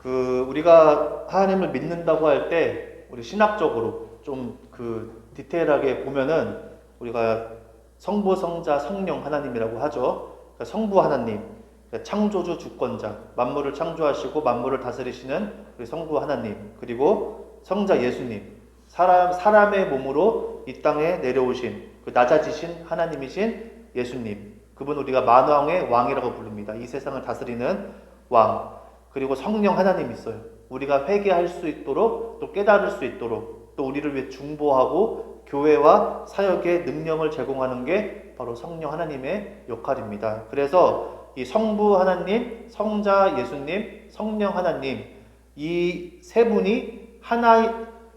우리가 하나님을 믿는다고 할 때 우리 신학적으로 좀 디테일하게 보면은 우리가 성부, 성자, 성령 하나님이라고 하죠. 그러니까 성부 하나님, 그러니까 창조주, 주권자, 만물을 창조하시고 만물을 다스리시는 우리 성부 하나님, 그리고 성자 예수님, 사람의 몸으로 이 땅에 내려오신 낮아지신 하나님이신 예수님, 그분 우리가 만왕의 왕이라고 부릅니다. 이 세상을 다스리는 왕. 그리고 성령 하나님 있어요. 우리가 회개할 수 있도록, 또 깨달을 수 있도록, 또 우리를 위해 중보하고 교회와 사역의 능력을 제공하는 게 바로 성령 하나님의 역할입니다. 그래서 이 성부 하나님, 성자 예수님, 성령 하나님, 이 세 분이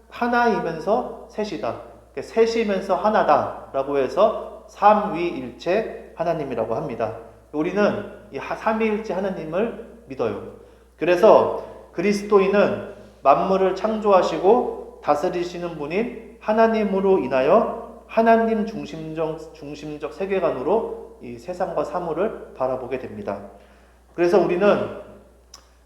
하나이면서 셋이다. 셋이면서 하나다라고 해서 삼위일체 하나님이라고 합니다. 우리는 이 삼위일체 하나님을 믿어요. 그래서 그리스도인은 만물을 창조하시고 다스리시는 분인 하나님으로 인하여 하나님 중심적 세계관으로 이 세상과 사물을 바라보게 됩니다. 그래서 우리는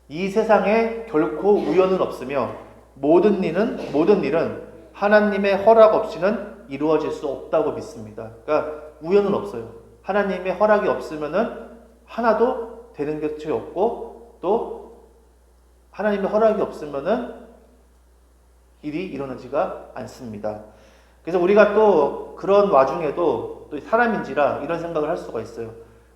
이 세상에 결코 우연은 없으며 모든 일은 하나님의 허락 없이는 이루어질 수 없다고 믿습니다. 그러니까 우연은 없어요. 하나님의 허락이 없으면은 하나도 되는 것이 없고, 또 하나님의 허락이 없으면은 일이 일어나지가 않습니다. 그래서 우리가 또 그런 와중에도 또 사람인지라 이런 생각을 할 수가 있어요.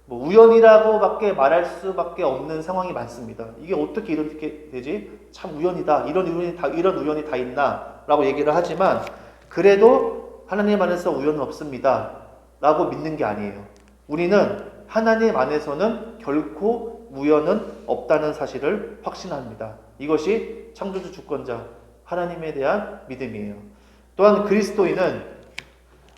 뭐 우연이라고밖에 말할 수밖에 없는 상황이 많습니다. 이게 어떻게 이렇게 되지? 참 우연이다. 이런 우연이 다 있나라고 얘기를 하지만, 그래도 하나님 안에서 우연은 없습니다. 라고 믿는 게 아니에요. 우리는 하나님 안에서는 결코 우연은 없다는 사실을 확신합니다. 이것이 창조주 주권자 하나님에 대한 믿음이에요. 또한 그리스도인은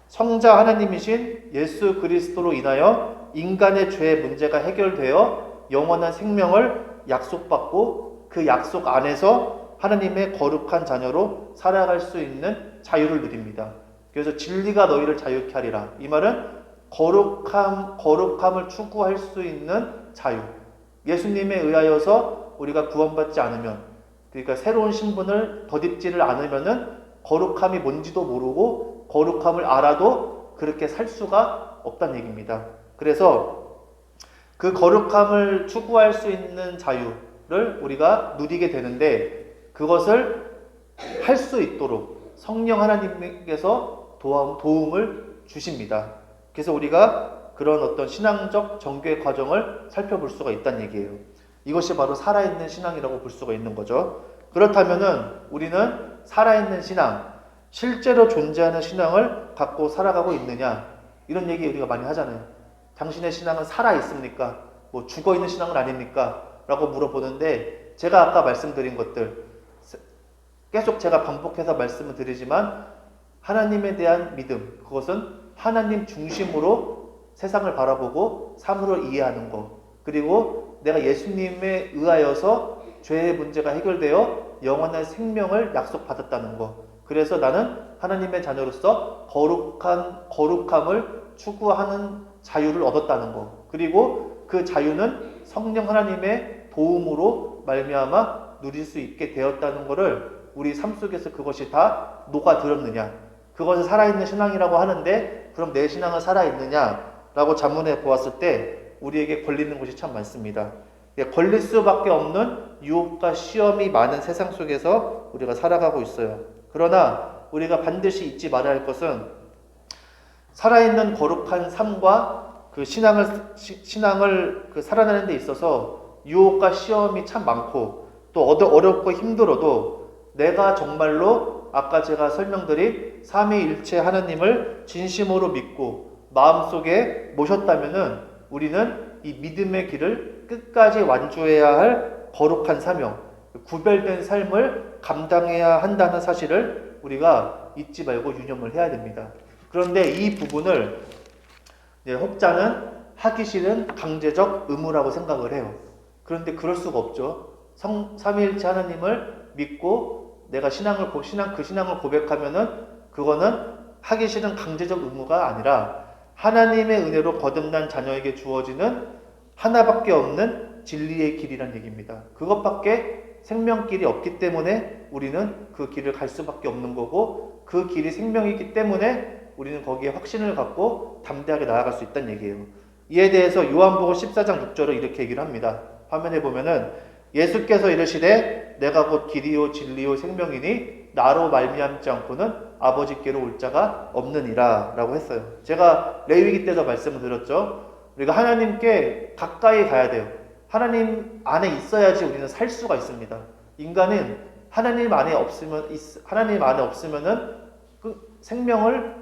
성자 하나님이신 예수 그리스도로 인하여 인간의 죄의 문제가 해결되어 영원한 생명을 약속받고 그 약속 안에서 하나님의 거룩한 자녀로 살아갈 수 있는 자유를 누립니다. 그래서 진리가 너희를 자유케 하리라. 이 말은 거룩함을 추구할 수 있는 자유. 예수님에 의하여서 우리가 구원받지 않으면, 그러니까 새로운 신분을 덧입지를 않으면은 거룩함이 뭔지도 모르고 거룩함을 알아도 그렇게 살 수가 없다는 얘기입니다. 그래서 그 거룩함을 추구할 수 있는 자유를 우리가 누리게 되는데, 그것을 할 수 있도록 성령 하나님께서 도움을 주십니다. 그래서 우리가 그런 어떤 신앙적 정죄 과정을 살펴볼 수가 있다는 얘기예요. 이것이 바로 살아있는 신앙이라고 볼 수가 있는 거죠. 그렇다면은 우리는 살아있는 신앙, 실제로 존재하는 신앙을 갖고 살아가고 있느냐, 이런 얘기 우리가 많이 하잖아요. 당신의 신앙은 살아있습니까? 뭐 죽어있는 신앙은 아닙니까? 라고 물어보는데, 제가 아까 말씀드린 것들 계속 제가 반복해서 말씀을 드리지만, 하나님에 대한 믿음, 그것은 하나님 중심으로 세상을 바라보고 사물을 이해하는 것, 그리고 내가 예수님에 의하여서 죄의 문제가 해결되어 영원한 생명을 약속받았다는 것, 그래서 나는 하나님의 자녀로서 거룩함을 추구하는 자유를 얻었다는 것, 그리고 그 자유는 성령 하나님의 도움으로 말미암아 누릴 수 있게 되었다는 것을 우리 삶 속에서 그것이 다 녹아들었느냐, 그것을 살아있는 신앙이라고 하는데, 그럼 내 신앙은 살아있느냐라고 자문해 보았을 때 우리에게 걸리는 것이 참 많습니다. 걸릴 수밖에 없는 유혹과 시험이 많은 세상 속에서 우리가 살아가고 있어요. 그러나 우리가 반드시 잊지 말아야 할 것은, 살아있는 거룩한 삶과 그 신앙을 살아내는 데 있어서 유혹과 시험이 참 많고, 또 어렵고 힘들어도 내가 정말로 아까 제가 설명드린 삼위일체 하나님을 진심으로 믿고 마음속에 모셨다면은 우리는 이 믿음의 길을 끝까지 완주해야 할 거룩한 사명, 구별된 삶을 감당해야 한다는 사실을 우리가 잊지 말고 유념을 해야 됩니다. 그런데 이 부분을 혹자는 하기 싫은 강제적 의무라고 생각을 해요. 그런데 그럴 수가 없죠. 삼위일체 하나님을 믿고 내가 그 신앙을 고백하면은 그거는 하기 싫은 강제적 의무가 아니라 하나님의 은혜로 거듭난 자녀에게 주어지는 하나밖에 없는 진리의 길이란 얘기입니다. 그것밖에 생명길이 없기 때문에 우리는 그 길을 갈 수밖에 없는 거고, 그 길이 생명이기 때문에 우리는 거기에 확신을 갖고 담대하게 나아갈 수 있다는 얘기예요. 이에 대해서 요한복음 14장 6절을 이렇게 얘기를 합니다. 화면에 보면은 예수께서 이르시되 내가 곧 길이요 진리요 생명이니 나로 말미암지 않고는 아버지께로 올 자가 없느니라 라고 했어요. 제가 레위기 때도 말씀을 드렸죠. 우리가 하나님께 가까이 가야 돼요. 하나님 안에 있어야지 우리는 살 수가 있습니다. 인간은 하나님 안에 없으면은 그 생명을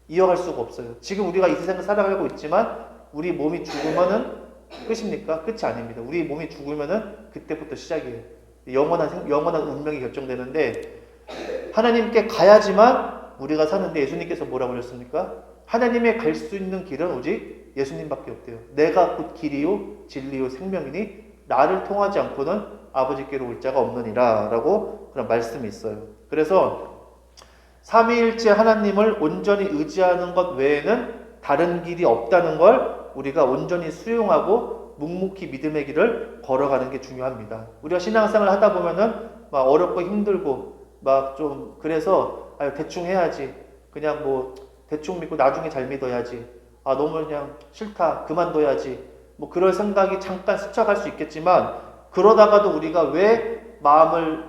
이어갈 수가 없어요. 지금 우리가 이 세상을 살아가고 있지만 우리 몸이 죽으면은 끝입니까? 끝이 아닙니다. 우리 몸이 죽으면은 그때부터 시작이에요. 영원한 운명이 결정되는데, 하나님께 가야지만 우리가 사는데, 예수님께서 뭐라고 하셨습니까? 하나님의 갈 수 있는 길은 오직 예수님밖에 없대요. 내가 곧 길이요 진리요 생명이니 나를 통하지 않고는 아버지께로 올 자가 없느니라 라고 그런 말씀이 있어요. 그래서 삼위일체 하나님을 온전히 의지하는 것 외에는 다른 길이 없다는 걸 우리가 온전히 수용하고 묵묵히 믿음의 길을 걸어가는 게 중요합니다. 우리가 신앙생활을 하다 보면은 막 어렵고 힘들고 막 좀 그래서 대충 해야지, 그냥 뭐 대충 믿고 나중에 잘 믿어야지, 너무 그냥 싫다 그만둬야지, 뭐 그럴 생각이 잠깐 스쳐갈 수 있겠지만, 그러다가도 우리가 왜 마음을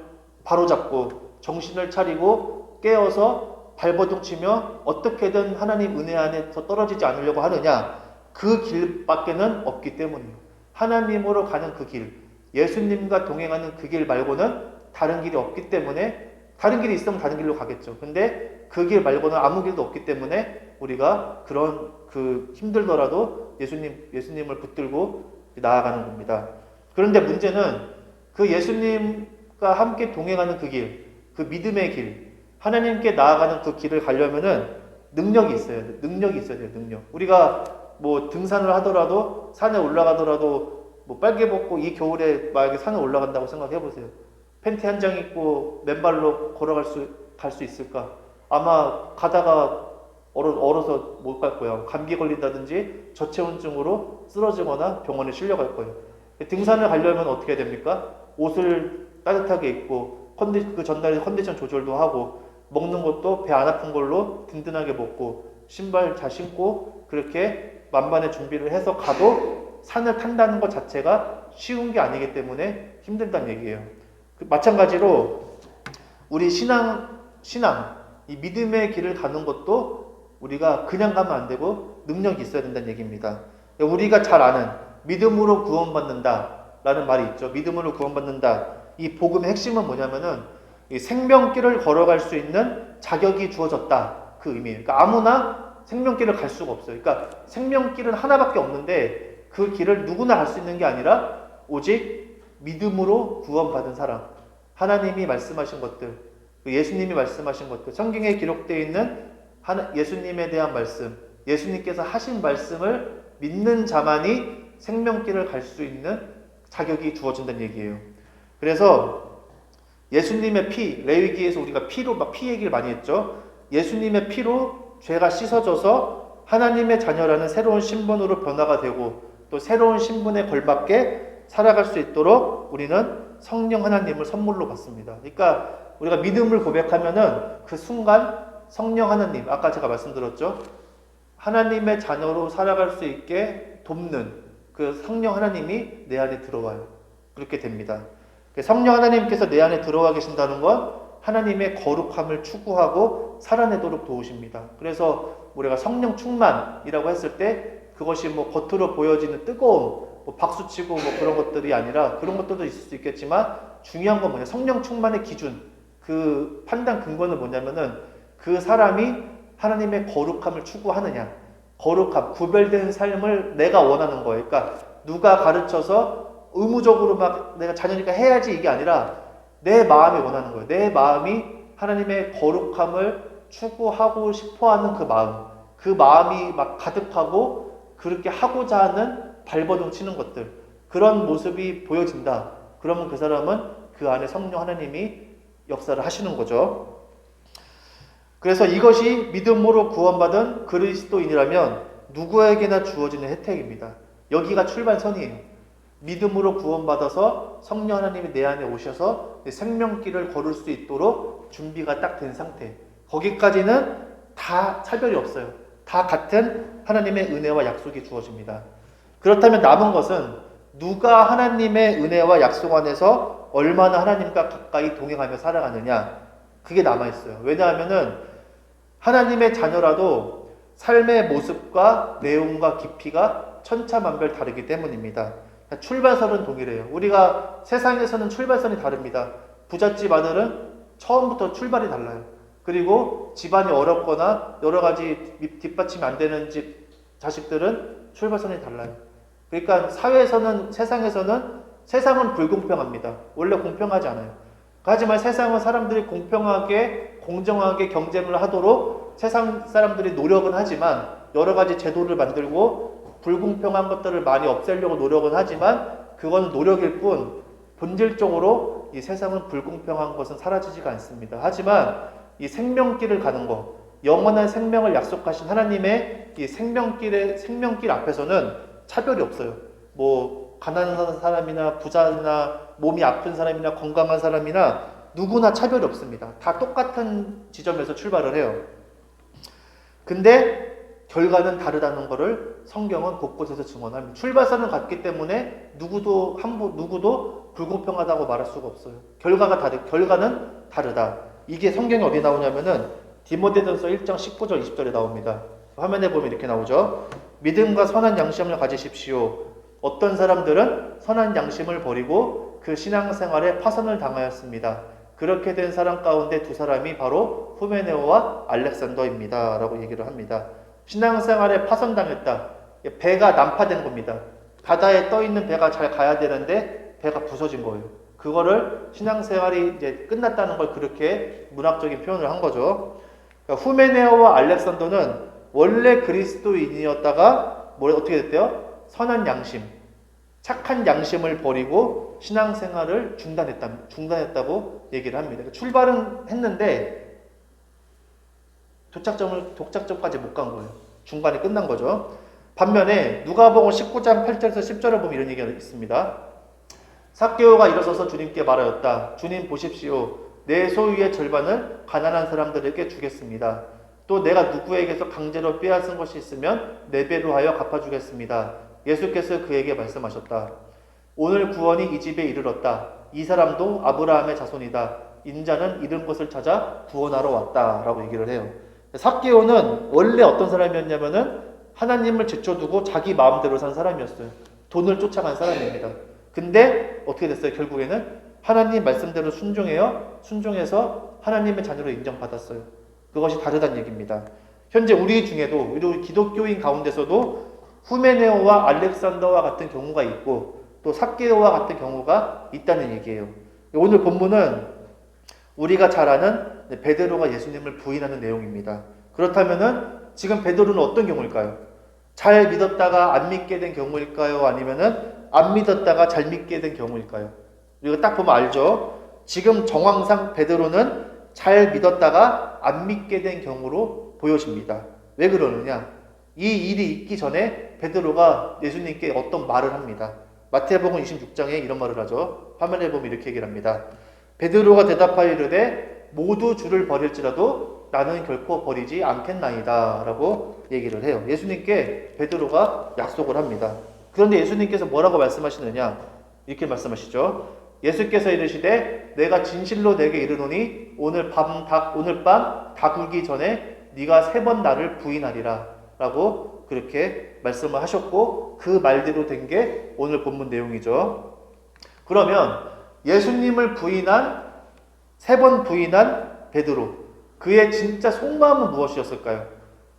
바로잡고 정신을 차리고 깨어서 발버둥치며 어떻게든 하나님 은혜 안에서 떨어지지 않으려고 하느냐? 그 길밖에는 없기 때문이에요. 하나님으로 가는 그 길, 예수님과 동행하는 그 길 말고는 다른 길이 없기 때문에, 다른 길이 있으면 다른 길로 가겠죠. 근데 그 길 말고는 아무 길도 없기 때문에 우리가 그런 힘들더라도 예수님을 붙들고 나아가는 겁니다. 그런데 문제는 그 예수님과 함께 동행하는 그 길, 그 믿음의 길, 하나님께 나아가는 그 길을 가려면은 능력이 있어야 돼요. 능력. 우리가 뭐 등산을 하더라도, 산에 올라가더라도 뭐 빨개 벗고 이 겨울에 만약에 산에 올라간다고 생각해 보세요. 팬티 한 장 입고 맨발로 갈 수 있을까? 아마 가다가 얼어서 못 갈 거예요. 감기 걸린다든지 저체온증으로 쓰러지거나 병원에 실려갈 거예요. 등산을 가려면 어떻게 해야 됩니까? 옷을 따뜻하게 입고 그 전날에 컨디션 조절도 하고, 먹는 것도 배 안 아픈 걸로 든든하게 먹고 신발 잘 신고 그렇게 만반의 준비를 해서 가도 산을 탄다는 것 자체가 쉬운 게 아니기 때문에 힘들다는 얘기예요. 마찬가지로 우리 신앙, 이 믿음의 길을 가는 것도 우리가 그냥 가면 안 되고 능력이 있어야 된다는 얘기입니다. 우리가 잘 아는 믿음으로 구원받는다 라는 말이 있죠. 믿음으로 구원받는다. 이 복음의 핵심은 뭐냐면은 이 생명길을 걸어갈 수 있는 자격이 주어졌다, 그 의미예요. 그러니까 아무나 생명길을 갈 수가 없어요. 그러니까 생명길은 하나밖에 없는데 그 길을 누구나 갈 수 있는 게 아니라 오직 믿음으로 구원받은 사람, 하나님이 말씀하신 것들, 예수님이 말씀하신 것들, 성경에 기록되어 있는 예수님에 대한 말씀, 예수님께서 하신 말씀을 믿는 자만이 생명길을 갈 수 있는 자격이 주어진다는 얘기예요. 그래서 예수님의 피, 레위기에서 우리가 피 얘기를 많이 했죠. 예수님의 피로 죄가 씻어져서 하나님의 자녀라는 새로운 신분으로 변화가 되고, 또 새로운 신분에 걸맞게 살아갈 수 있도록 우리는 성령 하나님을 선물로 받습니다. 그러니까 우리가 믿음을 고백하면은 그 순간 성령 하나님, 아까 제가 말씀드렸죠. 하나님의 자녀로 살아갈 수 있게 돕는 그 성령 하나님이 내 안에 들어와요. 그렇게 됩니다. 성령 하나님께서 내 안에 들어와 계신다는 건 하나님의 거룩함을 추구하고 살아내도록 도우십니다. 그래서 우리가 성령 충만이라고 했을 때 그것이 뭐 겉으로 보여지는 뜨거움, 뭐 박수치고 뭐 그런 것들이 아니라, 그런 것들도 있을 수 있겠지만 중요한 건 뭐냐, 성령 충만의 기준, 그 판단 근거는 뭐냐면은 그 사람이 하나님의 거룩함을 추구하느냐, 거룩함, 구별된 삶을 내가 원하는 거예요. 그러니까 누가 가르쳐서 의무적으로 막 내가 자녀니까 해야지 이게 아니라 내 마음이 원하는 거예요. 내 마음이 하나님의 거룩함을 추구하고 싶어하는 그 마음이 막 가득하고 그렇게 하고자 하는 발버둥 치는 것들, 그런 모습이 보여진다. 그러면 그 사람은 그 안에 성령 하나님이 역사를 하시는 거죠. 그래서 이것이 믿음으로 구원받은 그리스도인이라면 누구에게나 주어지는 혜택입니다. 여기가 출발선이에요. 믿음으로 구원받아서 성령 하나님이 내 안에 오셔서 생명길을 걸을 수 있도록 준비가 딱 된 상태. 거기까지는 다 차별이 없어요. 다 같은 하나님의 은혜와 약속이 주어집니다. 그렇다면 남은 것은 누가 하나님의 은혜와 약속 안에서 얼마나 하나님과 가까이 동행하며 살아가느냐, 그게 남아있어요. 왜냐하면은 하나님의 자녀라도 삶의 모습과 내용과 깊이가 천차만별 다르기 때문입니다. 출발선은 동일해요. 우리가 세상에서는 출발선이 다릅니다. 부잣집 아들은 처음부터 출발이 달라요. 그리고 집안이 어렵거나 여러 가지 뒷받침이 안 되는 집 자식들은 출발선이 달라요. 그러니까 사회에서는, 세상은 불공평합니다. 원래 공평하지 않아요. 하지만 세상은 사람들이 공평하게, 공정하게 경쟁을 하도록 세상 사람들이 노력은 하지만, 여러 가지 제도를 만들고 불공평한 것들을 많이 없애려고 노력은 하지만, 그건 노력일 뿐 본질적으로 이 세상은 불공평한 것은 사라지지가 않습니다. 하지만 이 생명길을 가는 것, 영원한 생명을 약속하신 하나님의 이 생명길 앞에서는 차별이 없어요. 뭐 가난한 사람이나 부자나 몸이 아픈 사람이나 건강한 사람이나 누구나 차별이 없습니다. 다 똑같은 지점에서 출발을 해요. 근데 결과는 다르다는 것을 성경은 곳곳에서 증언합니다. 출발선은 같기 때문에 누구도 불공평하다고 말할 수가 없어요. 결과는 다르다. 이게 성경에 어디 나오냐면은 디모데전서 1장 19절 20절에 나옵니다. 화면에 보면 이렇게 나오죠. 믿음과 선한 양심을 가지십시오. 어떤 사람들은 선한 양심을 버리고 그 신앙생활에 파선을 당하였습니다. 그렇게 된 사람 가운데 두 사람이 바로 후메네오와 알렉산더입니다. 라고 얘기를 합니다. 신앙생활에 파선당했다. 배가 난파된 겁니다. 바다에 떠있는 배가 잘 가야 되는데 배가 부서진 거예요. 그거를 신앙생활이 이제 끝났다는 걸 그렇게 문학적인 표현을 한 거죠. 그러니까 후메네오와 알렉산더는 원래 그리스도인이었다가 어떻게 됐대요? 선한 양심, 착한 양심을 버리고 신앙생활을 중단했다고 얘기를 합니다. 그러니까 출발은 했는데 도착점까지 못 간 거예요. 중간에 끝난 거죠. 반면에 누가복음 19장 8절에서 10절을 보면 이런 얘기가 있습니다. 삭개오가 일어서서 주님께 말하였다. 주님 보십시오. 내 소유의 절반을 가난한 사람들에게 주겠습니다. 또 내가 누구에게서 강제로 빼앗은 것이 있으면 4배로 하여 갚아주겠습니다. 예수께서 그에게 말씀하셨다. 오늘 구원이 이 집에 이르렀다. 이 사람도 아브라함의 자손이다. 인자는 잃은 것을 찾아 구원하러 왔다. 라고 얘기를 해요. 삭개오는 원래 어떤 사람이었냐면은 하나님을 제쳐두고 자기 마음대로 산 사람이었어요. 돈을 쫓아간 사람입니다. 근데 어떻게 됐어요? 결국에는 하나님 말씀대로 순종해서 하나님의 자녀로 인정받았어요. 그것이 다르다는 얘기입니다. 현재 우리 중에도, 우리 기독교인 가운데서도 후메네오와 알렉산더와 같은 경우가 있고 또 삭개오와 같은 경우가 있다는 얘기예요. 오늘 본문은 우리가 잘 아는 베드로가 예수님을 부인하는 내용입니다. 그렇다면은 지금 베드로는 어떤 경우일까요? 잘 믿었다가 안 믿게 된 경우일까요? 아니면은 안 믿었다가 잘 믿게 된 경우일까요? 우리가 딱 보면 알죠? 지금 정황상 베드로는 잘 믿었다가 안 믿게 된 경우로 보여집니다. 왜 그러느냐? 이 일이 있기 전에 베드로가 예수님께 어떤 말을 합니다. 마태복음 26장에 이런 말을 하죠. 화면에 보면 이렇게 얘기를 합니다. 베드로가 대답하여 이르되 모두 주를 버릴지라도 나는 결코 버리지 않겠나이다 라고 얘기를 해요. 예수님께 베드로가 약속을 합니다. 그런데 예수님께서 뭐라고 말씀하시느냐? 이렇게 말씀하시죠. 예수께서 이르시되 내가 진실로 내게 이르노니 오늘 밤 다굴기 전에 네가 3번 나를 부인하리라 라고 그렇게 말씀을 하셨고 그 말대로 된 게 오늘 본문 내용이죠. 그러면 예수님을 3번 부인한 베드로, 그의 진짜 속마음은 무엇이었을까요?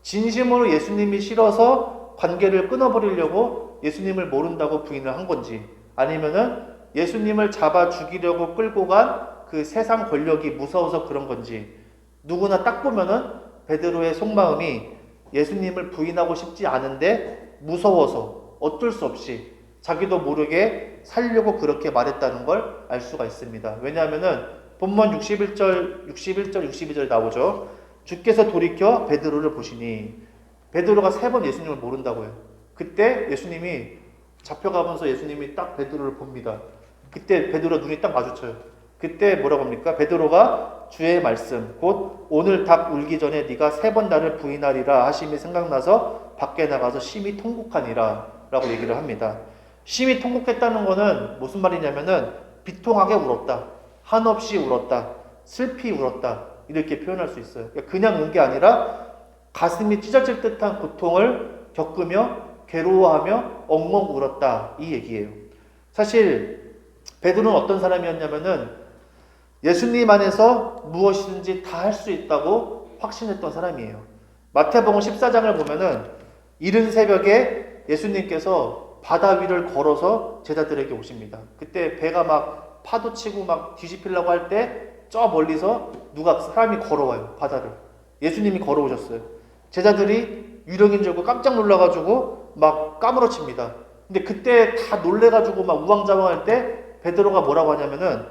진심으로 예수님이 싫어서 관계를 끊어버리려고 예수님을 모른다고 부인을 한 건지, 아니면은 예수님을 잡아 죽이려고 끌고 간 그 세상 권력이 무서워서 그런 건지, 누구나 딱 보면은 베드로의 속마음이 예수님을 부인하고 싶지 않은데 무서워서 어쩔 수 없이 자기도 모르게 살려고 그렇게 말했다는 걸 알 수가 있습니다. 왜냐하면은 본문 61절, 62절에 나오죠. 주께서 돌이켜 베드로를 보시니, 베드로가 3번 예수님을 모른다고요. 그때 예수님이 잡혀가면서 예수님이 딱 베드로를 봅니다. 그때 베드로 눈이 딱 마주쳐요. 그때 뭐라고 합니까? 베드로가 주의 말씀 곧 오늘 닭 울기 전에 네가 3번 나를 부인하리라 하심이 생각나서 밖에 나가서 심히 통곡하니라 라고 얘기를 합니다. 심히 통곡했다는 거는 무슨 말이냐면은 비통하게 울었다, 한없이 울었다, 슬피 울었다 이렇게 표현할 수 있어요. 그냥 운 게 아니라 가슴이 찢어질 듯한 고통을 겪으며 괴로워하며 엉엉 울었다 이 얘기예요. 사실 베드로는 어떤 사람이었냐면은 예수님 안에서 무엇이든지 다 할 수 있다고 확신했던 사람이에요. 마태복음 14장을 보면은 이른 새벽에 예수님께서 바다 위를 걸어서 제자들에게 오십니다. 그때 배가 막 파도 치고 막 뒤집히려고 할 때 저 멀리서 누가 사람이 걸어와요. 바다를. 예수님이 걸어오셨어요. 제자들이 유령인 줄 알고 깜짝 놀라가지고 막 까무러칩니다. 근데 그때 다 놀래가지고 막 우왕좌왕할 때 베드로가 뭐라고 하냐면은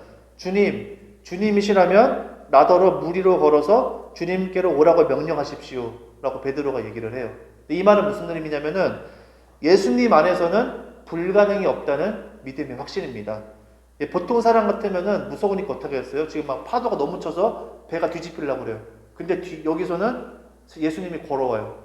주님이시라면 나더러 물 위로 걸어서 주님께로 오라고 명령하십시오 라고 베드로가 얘기를 해요. 이 말은 무슨 의미냐면은 예수님 안에서는 불가능이 없다는 믿음의 확신입니다. 보통 사람 같으면은 무서우니까 어떻게 했어요? 지금 막 파도가 너무 쳐서 배가 뒤집히려고 그래요. 근데 여기서는 예수님이 걸어와요.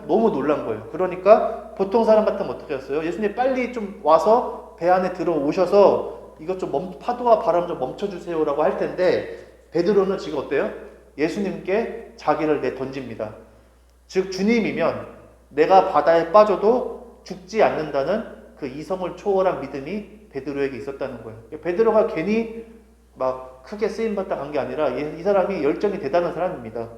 너무 놀란 거예요. 그러니까 보통 사람 같으면 어떻게 했어요? 예수님 빨리 좀 와서 배 안에 들어오셔서 이것 좀 파도와 바람 좀 멈춰주세요라고 할 텐데 베드로는 지금 어때요? 예수님께 자기를 내던집니다. 즉 주님이면 내가 바다에 빠져도 죽지 않는다는 그 이성을 초월한 믿음이 베드로에게 있었다는 거예요. 베드로가 괜히 막 크게 쓰임받다 간 게 아니라 이 사람이 열정이 대단한 사람입니다.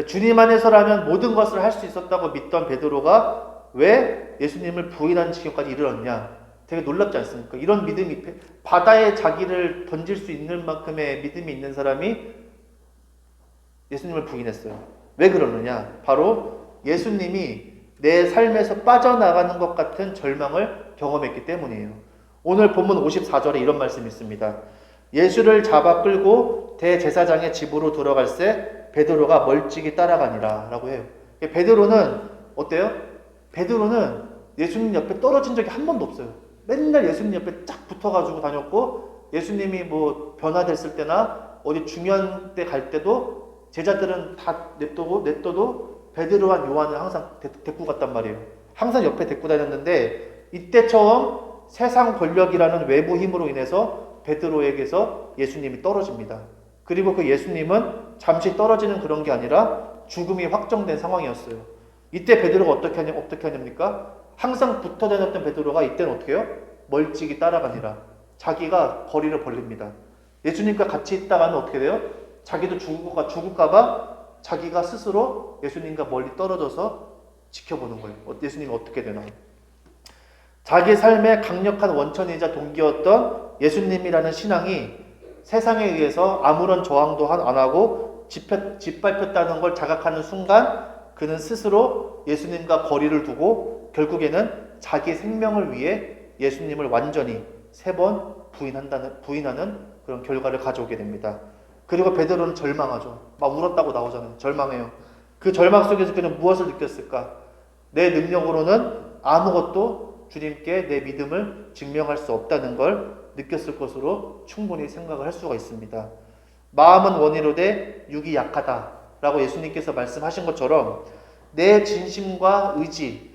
주님 안에서라면 모든 것을 할 수 있었다고 믿던 베드로가 왜 예수님을 부인하는 지경까지 이르렀냐? 되게 놀랍지 않습니까? 이런 믿음이 바다에 자기를 던질 수 있는 만큼의 믿음이 있는 사람이 예수님을 부인했어요. 왜 그러느냐? 바로 예수님이 내 삶에서 빠져나가는 것 같은 절망을 경험했기 때문이에요. 오늘 본문 54절에 이런 말씀이 있습니다. 예수를 잡아 끌고 대제사장의 집으로 들어갈새 베드로가 멀찍이 따라가니라 라고 해요. 베드로는 어때요? 베드로는 예수님 옆에 떨어진 적이 한 번도 없어요. 맨날 예수님 옆에 쫙 붙어가지고 다녔고 예수님이 뭐 변화됐을 때나 어디 중요한 때 갈 때도 제자들은 다 냅둬도 베드로와 요한을 항상 데리고 갔단 말이에요. 항상 옆에 데리고 다녔는데 이때 처음 세상 권력이라는 외부 힘으로 인해서 베드로에게서 예수님이 떨어집니다. 그리고 그 예수님은 잠시 떨어지는 그런 게 아니라 죽음이 확정된 상황이었어요. 이때 베드로가 어떻게 하냐니까? 항상 붙어 다녔던 베드로가 이때는 어떻게 해요? 멀찍이 따라가니라. 자기가 거리를 벌립니다. 예수님과 같이 있다가는 어떻게 돼요? 자기도 죽을까봐 자기가 스스로 예수님과 멀리 떨어져서 지켜보는 거예요. 예수님이 어떻게 되나. 자기 삶의 강력한 원천이자 동기였던 예수님이라는 신앙이 세상에 의해서 아무런 저항도 안 하고 짓밟혔다는 걸 자각하는 순간 그는 스스로 예수님과 거리를 두고 결국에는 자기 생명을 위해 예수님을 완전히 3번 부인하는 그런 결과를 가져오게 됩니다. 그리고 베드로는 절망하죠. 막 울었다고 나오잖아요. 절망해요. 그 절망 속에서 그는 무엇을 느꼈을까? 내 능력으로는 아무것도 주님께 내 믿음을 증명할 수 없다는 걸 느꼈을 것으로 충분히 생각을 할 수가 있습니다. 마음은 원이로되 육이 약하다 라고 예수님께서 말씀하신 것처럼 내 진심과 의지,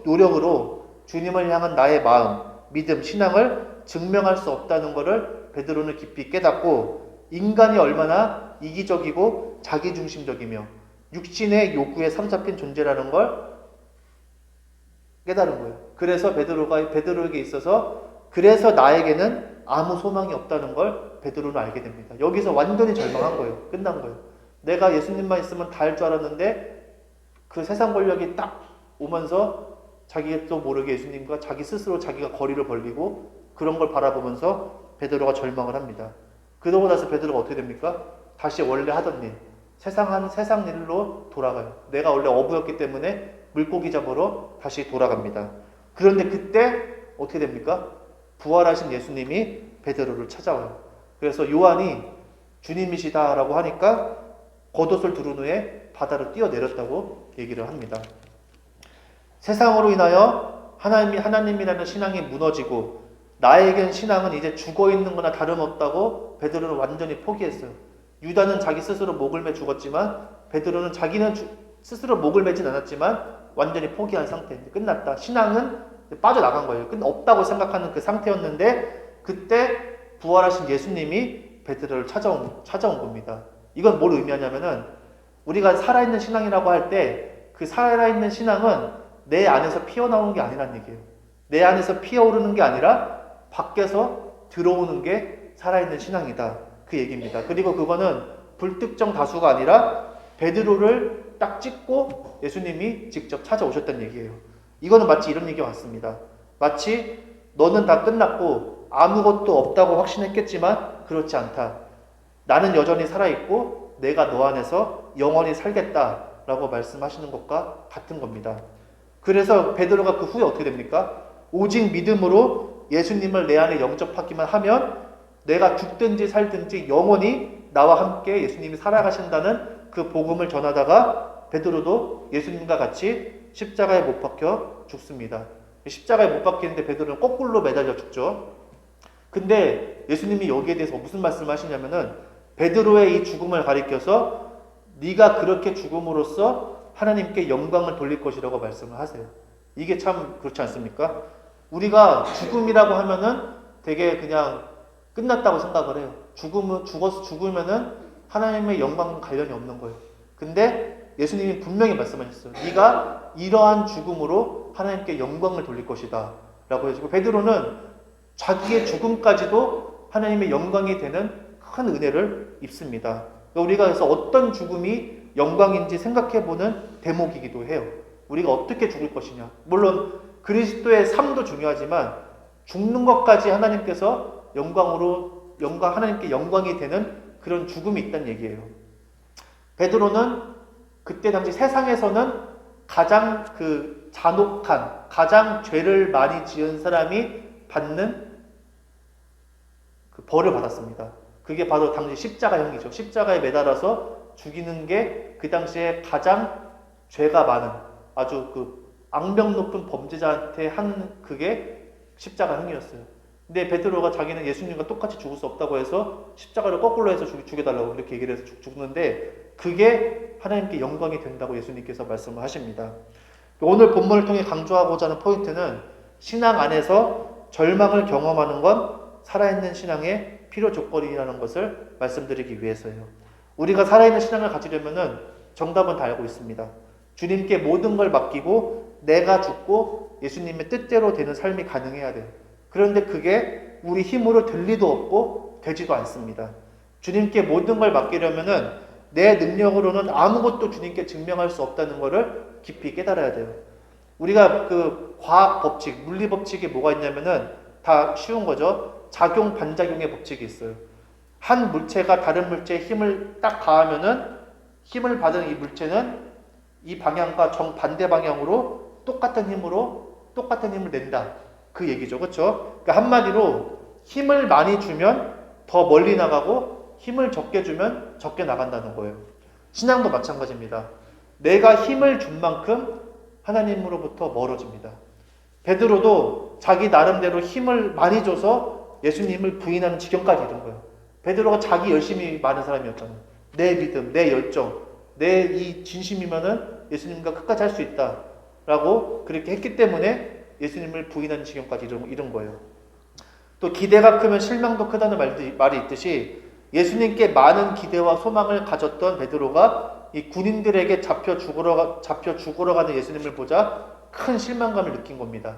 노력으로 주님을 향한 나의 마음, 믿음, 신앙을 증명할 수 없다는 것을 베드로는 깊이 깨닫고 인간이 얼마나 이기적이고 자기중심적이며 육신의 요구에 사로잡힌 존재라는 걸 깨달은 거예요. 그래서 베드로에게 있어서 그래서 나에게는 아무 소망이 없다는 걸 베드로는 알게 됩니다. 여기서 완전히 절망한 거예요. 끝난 거예요. 내가 예수님만 있으면 다 할 줄 알았는데 그 세상 권력이 딱 오면서 자기도 모르게 예수님과 자기 스스로 자기가 거리를 벌리고 그런 걸 바라보면서 베드로가 절망을 합니다. 그러고 나서 베드로가 어떻게 됩니까? 다시 원래 하던 일, 세상 일로 돌아가요. 내가 원래 어부였기 때문에 물고기 잡으러 다시 돌아갑니다. 그런데 그때 어떻게 됩니까? 부활하신 예수님이 베드로를 찾아와요. 그래서 요한이 주님이시다라고 하니까 겉옷을 두른 후에 바다로 뛰어내렸다고 얘기를 합니다. 세상으로 인하여 하나님이라는 신앙이 무너지고 나에겐 신앙은 이제 죽어있는 거나 다름없다고 베드로는 완전히 포기했어요. 유다는 자기 스스로 목을 매 죽었지만 베드로는 자기는 스스로 목을 매진 않았지만 완전히 포기한 상태인데 끝났다. 신앙은 빠져나간 거예요. 없다고 생각하는 그 상태였는데 그때 부활하신 예수님이 베드로를 찾아온 겁니다. 이건 뭘 의미하냐면은 우리가 살아있는 신앙이라고 할 때 그 살아있는 신앙은 내 안에서 피어나오는 게 아니란 얘기예요. 내 안에서 피어오르는 게 아니라 밖에서 들어오는 게 살아있는 신앙이다. 그 얘기입니다. 그리고 그거는 불특정 다수가 아니라 베드로를 딱 찍고 예수님이 직접 찾아오셨다는 얘기예요. 이거는 마치 이런 얘기가 왔습니다. 마치 너는 다 끝났고 아무것도 없다고 확신했겠지만 그렇지 않다. 나는 여전히 살아있고 내가 너 안에서 영원히 살겠다라고 말씀하시는 것과 같은 겁니다. 그래서 베드로가 그 후에 어떻게 됩니까? 오직 믿음으로 예수님을 내 안에 영접하기만 하면 내가 죽든지 살든지 영원히 나와 함께 예수님이 살아가신다는 그 복음을 전하다가 베드로도 예수님과 같이 십자가에 못 박혀 죽습니다. 십자가에 못 박히는데 베드로는 거꾸로 매달려 죽죠. 근데 예수님이 여기에 대해서 무슨 말씀을 하시냐면은 베드로의 이 죽음을 가리켜서 네가 그렇게 죽음으로써 하나님께 영광을 돌릴 것이라고 말씀을 하세요. 이게 참 그렇지 않습니까? 우리가 죽음이라고 하면은 되게 그냥 끝났다고 생각을 해요. 죽으면은 하나님의 영광과 관련이 없는 거예요. 근데 예수님이 분명히 말씀하셨어요. 네가 이러한 죽음으로 하나님께 영광을 돌릴 것이다 라고 해주고 베드로는 자기의 죽음까지도 하나님의 영광이 되는 큰 은혜를 입습니다. 우리가 그래서 어떤 죽음이 영광인지 생각해보는 대목이기도 해요. 우리가 어떻게 죽을 것이냐. 물론 그리스도의 삶도 중요하지만 죽는 것까지 하나님께서 하나님께 영광이 되는 그런 죽음이 있다는 얘기예요. 베드로는 그때 당시 세상에서는 가장 잔혹한, 가장 죄를 많이 지은 사람이 받는 그 벌을 받았습니다. 그게 바로 당시 십자가형이죠. 십자가에 매달아서 죽이는 게 그 당시에 가장 죄가 많은 아주 악명 높은 범죄자한테 한 그게 십자가형이었어요. 근데 베드로가 자기는 예수님과 똑같이 죽을 수 없다고 해서 십자가를 거꾸로 해서 죽여달라고 이렇게 얘기를 해서 죽는데 그게 하나님께 영광이 된다고 예수님께서 말씀을 하십니다. 오늘 본문을 통해 강조하고자 하는 포인트는 신앙 안에서 절망을 경험하는 건 살아있는 신앙의 필요 조건이라는 것을 말씀드리기 위해서예요. 우리가 살아있는 신앙을 가지려면은 정답은 다 알고 있습니다. 주님께 모든 걸 맡기고 내가 죽고 예수님의 뜻대로 되는 삶이 가능해야 돼요. 그런데 그게 우리 힘으로 될 리도 없고 되지도 않습니다. 주님께 모든 걸 맡기려면은 내 능력으로는 아무것도 주님께 증명할 수 없다는 것을 깊이 깨달아야 돼요. 우리가 과학 법칙, 물리 법칙이 뭐가 있냐면은 다 쉬운 거죠. 작용, 반작용의 법칙이 있어요. 한 물체가 다른 물체에 힘을 딱 가하면은 힘을 받은 이 물체는 이 방향과 정반대 방향으로 똑같은 힘을 낸다. 그 얘기죠. 그렇죠? 그러니까 한마디로 힘을 많이 주면 더 멀리 나가고 힘을 적게 주면 적게 나간다는 거예요. 신앙도 마찬가지입니다. 내가 힘을 준 만큼 하나님으로부터 멀어집니다. 베드로도 자기 나름대로 힘을 많이 줘서 예수님을 부인하는 지경까지 이른 거예요. 베드로가 자기 열심이 많은 사람이었잖아요. 내 믿음, 내 열정, 내 이 진심이면은 예수님과 끝까지 할 수 있다 라고 그렇게 했기 때문에 예수님을 부인하는 지경까지 이른 거예요. 또 기대가 크면 실망도 크다는 말이 있듯이 예수님께 많은 기대와 소망을 가졌던 베드로가 이 군인들에게 잡혀 죽으러 가는 예수님을 보자 큰 실망감을 느낀 겁니다.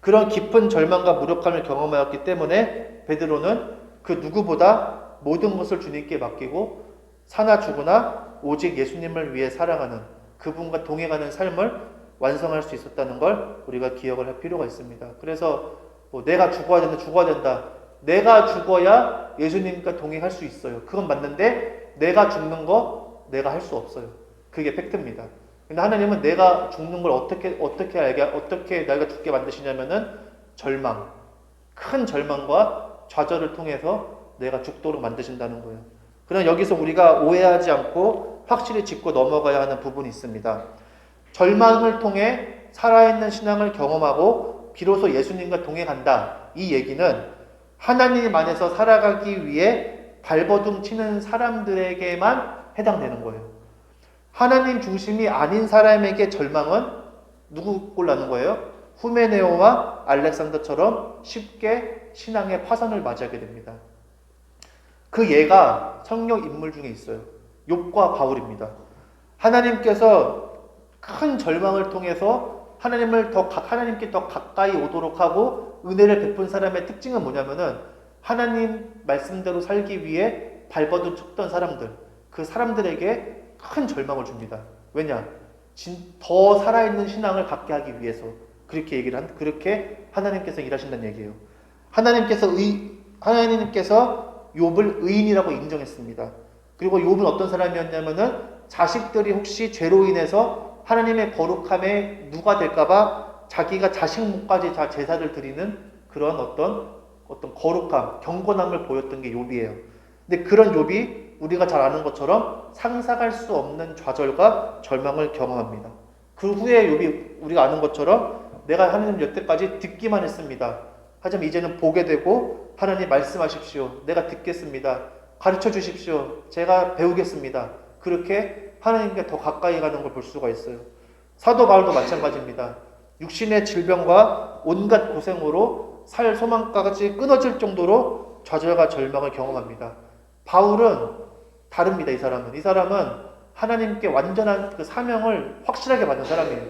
그런 깊은 절망과 무력함을 경험하였기 때문에 베드로는 그 누구보다 모든 것을 주님께 맡기고 사나 죽으나 오직 예수님을 위해 살아가는 그분과 동행하는 삶을 완성할 수 있었다는 걸 우리가 기억을 할 필요가 있습니다. 그래서 내가 죽어야 된다. 내가 죽어야 예수님과 동행할 수 있어요. 그건 맞는데 내가 죽는 거 내가 할 수 없어요. 그게 팩트입니다. 근데 하나님은 내가 죽는 걸 어떻게 내가 죽게 만드시냐면은 큰 절망과 좌절을 통해서 내가 죽도록 만드신다는 거예요. 그러나 여기서 우리가 오해하지 않고 확실히 짚고 넘어가야 하는 부분이 있습니다. 절망을 통해 살아있는 신앙을 경험하고 비로소 예수님과 동행한다. 이 얘기는 하나님 안에서 살아가기 위해 발버둥 치는 사람들에게만 해당되는 거예요. 하나님 중심이 아닌 사람에게 절망은 누구 꼴라는 거예요? 후메네오와 알렉산더처럼 쉽게 신앙의 파산을 맞이하게 됩니다. 그 예가 성경 인물 중에 있어요. 욥과 바울입니다. 하나님께서 큰 절망을 통해서 하나님께 더 가까이 오도록 하고 은혜를 베푼 사람의 특징은 뭐냐면은 하나님 말씀대로 살기 위해 발버둥 쳤던 사람들, 그 사람들에게 큰 절망을 줍니다. 왜냐? 더 살아있는 신앙을 갖게 하기 위해서 그렇게 하나님께서 일하신다는 얘기예요. 하나님께서 욥을 의인이라고 인정했습니다. 그리고 욥은 어떤 사람이었냐면은 자식들이 혹시 죄로 인해서 하나님의 거룩함에 누가 될까봐 자기가 자식 목까지 다 제사를 드리는 그런 어떤 거룩함, 경건함을 보였던 게 욥이에요. 근데 그런 욥이 우리가 잘 아는 것처럼 상상할 수 없는 좌절과 절망을 경험합니다. 그 후에 욥이 우리가 아는 것처럼 내가 하나님 여태까지 듣기만 했습니다. 하지만 이제는 보게 되고 하나님 말씀하십시오. 내가 듣겠습니다. 가르쳐 주십시오. 제가 배우겠습니다. 그렇게 하나님께 더 가까이 가는 걸 볼 수가 있어요. 사도 바울도 마찬가지입니다. 육신의 질병과 온갖 고생으로 살 소망까지 끊어질 정도로 좌절과 절망을 경험합니다. 바울은 다릅니다. 이 사람은 하나님께 완전한 그 사명을 확실하게 받은 사람이에요.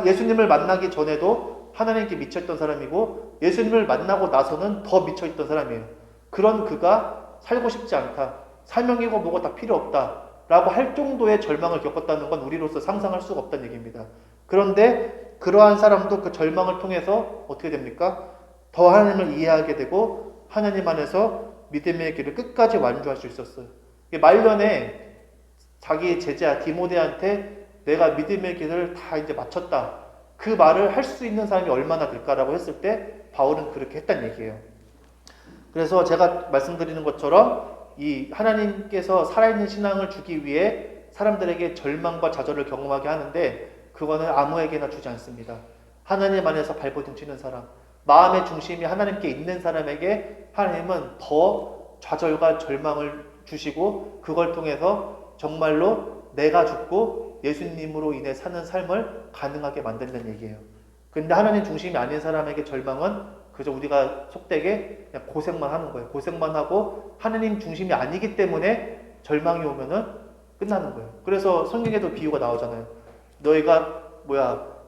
예수님을 만나기 전에도 하나님께 미쳐있던 사람이고 예수님을 만나고 나서는 더 미쳐있던 사람이에요. 그런 그가 살고 싶지 않다. 사명이고 뭐고 다 필요 없다. 라고 할 정도의 절망을 겪었다는 건 우리로서 상상할 수가 없다는 얘기입니다. 그런데 그러한 사람도 그 절망을 통해서 어떻게 됩니까? 더 하나님을 이해하게 되고 하나님 안에서 믿음의 길을 끝까지 완주할 수 있었어요. 말년에 자기 제자 디모데한테 내가 믿음의 길을 다 이제 마쳤다. 그 말을 할 수 있는 사람이 얼마나 될까라고 했을 때 바울은 그렇게 했다는 얘기예요. 그래서 제가 말씀드리는 것처럼 이 하나님께서 살아있는 신앙을 주기 위해 사람들에게 절망과 좌절을 경험하게 하는데 그거는 아무에게나 주지 않습니다. 하나님 안에서 발버둥 치는 사람, 마음의 중심이 하나님께 있는 사람에게 하나님은 더 좌절과 절망을 주시고 그걸 통해서 정말로 내가 죽고 예수님으로 인해 사는 삶을 가능하게 만든다는 얘기예요. 근데 하나님 중심이 아닌 사람에게 절망은 그저 우리가 속되게 그냥 고생만 하는 거예요. 고생만 하고 하나님 중심이 아니기 때문에 절망이 오면은 끝나는 거예요. 그래서 성경에도 비유가 나오잖아요. 너희가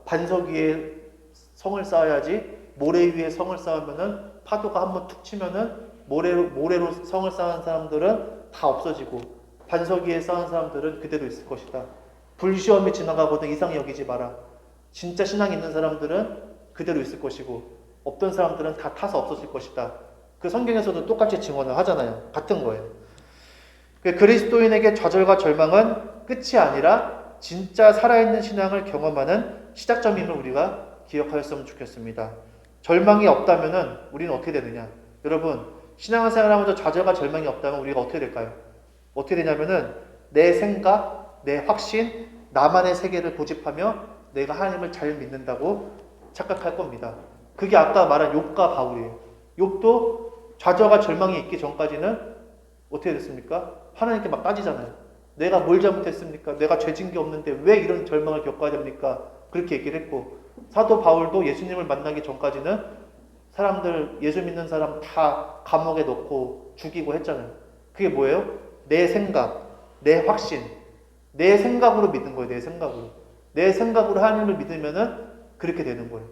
반석 위에 성을 쌓아야지 모래 위에 성을 쌓으면은 파도가 한번 툭 치면은 모래로 성을 쌓은 사람들은 다 없어지고 반석 위에 쌓은 사람들은 그대로 있을 것이다. 불시험이 지나가거든 이상히 여기지 마라. 진짜 신앙이 있는 사람들은 그대로 있을 것이고 없던 사람들은 다 타서 없어질 것이다. 그 성경에서도 똑같이 증언을 하잖아요. 같은 거예요. 그리스도인에게 좌절과 절망은 끝이 아니라 진짜 살아있는 신앙을 경험하는 시작점임을 우리가 기억하였으면 좋겠습니다. 절망이 없다면은 우리는 어떻게 되느냐? 여러분, 신앙생활 하면서 좌절과 절망이 없다면 우리가 어떻게 될까요? 어떻게 되냐면은 내 생각, 내 확신, 나만의 세계를 고집하며 내가 하나님을 잘 믿는다고 착각할 겁니다. 그게 아까 말한 욥과 바울이에요. 욥도 좌절과 절망이 있기 전까지는 어떻게 됐습니까? 하나님께 막 따지잖아요. 내가 뭘 잘못했습니까? 내가 죄진 게 없는데 왜 이런 절망을 겪어야 됩니까? 그렇게 얘기를 했고 사도 바울도 예수님을 만나기 전까지는 사람들, 예수 믿는 사람 다 감옥에 넣고 죽이고 했잖아요. 그게 뭐예요? 내 생각, 내 확신, 내 생각으로 믿는 거예요. 내 생각으로. 내 생각으로 하나님을 믿으면은 그렇게 되는 거예요.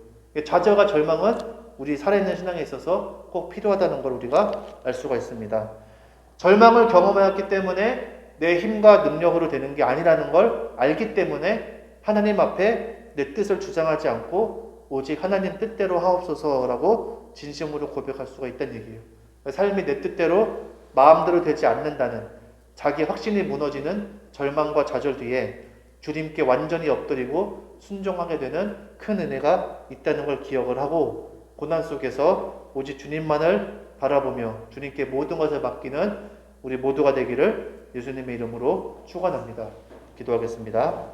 좌절과 절망은 우리 살아있는 신앙에 있어서 꼭 필요하다는 걸 우리가 알 수가 있습니다. 절망을 경험하였기 때문에 내 힘과 능력으로 되는 게 아니라는 걸 알기 때문에 하나님 앞에 내 뜻을 주장하지 않고 오직 하나님 뜻대로 하옵소서라고 진심으로 고백할 수가 있다는 얘기예요. 삶이 내 뜻대로 마음대로 되지 않는다는 자기 확신이 무너지는 절망과 좌절 뒤에 주님께 완전히 엎드리고 순종하게 되는 큰 은혜가 있다는 걸 기억을 하고 고난 속에서 오직 주님만을 바라보며 주님께 모든 것을 맡기는 우리 모두가 되기를 예수님의 이름으로 축원합니다. 기도하겠습니다.